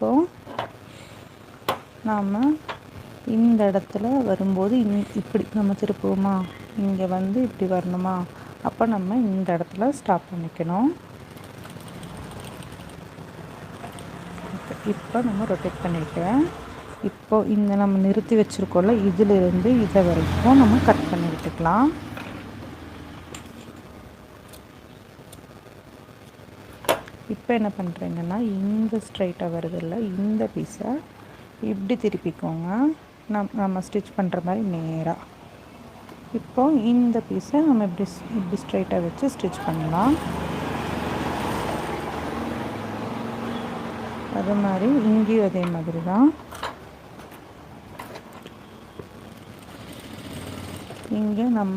இப்போது நாம் இந்த இடத்துல வரும்போது இப்படி நம்ம திருப்புவோமா, இங்கே வந்து இப்படி வரணுமா, அப்போ நம்ம இந்த இடத்துல ஸ்டாப் பண்ணிக்கணும். இப்போ நம்ம ரொட்டேட் பண்ணிவிட்டேன். இப்போது இந்த நம்ம நிறுத்தி வச்சுருக்கோம்ல, இதிலிருந்து இதை வரைக்கும் நம்ம கட் பண்ணி விட்டுக்கலாம். இப்போ என்ன பண்ணுறீங்கன்னா, இந்த ஸ்ட்ரைட்டாக வருதில்ல, இந்த பீஸை இப்படி திருப்பிக்கோங்க. நம்ம ஸ்டிச் பண்ணுற மாதிரி நேராக. இப்போது இந்த பீஸை நம்ம இப்படி ஸ்ட்ரைட்டாக வச்சு ஸ்டிச் பண்ணலாம். அது மாதிரி இங்கேயும் அதே மாதிரி தான். இங்கே நம்ம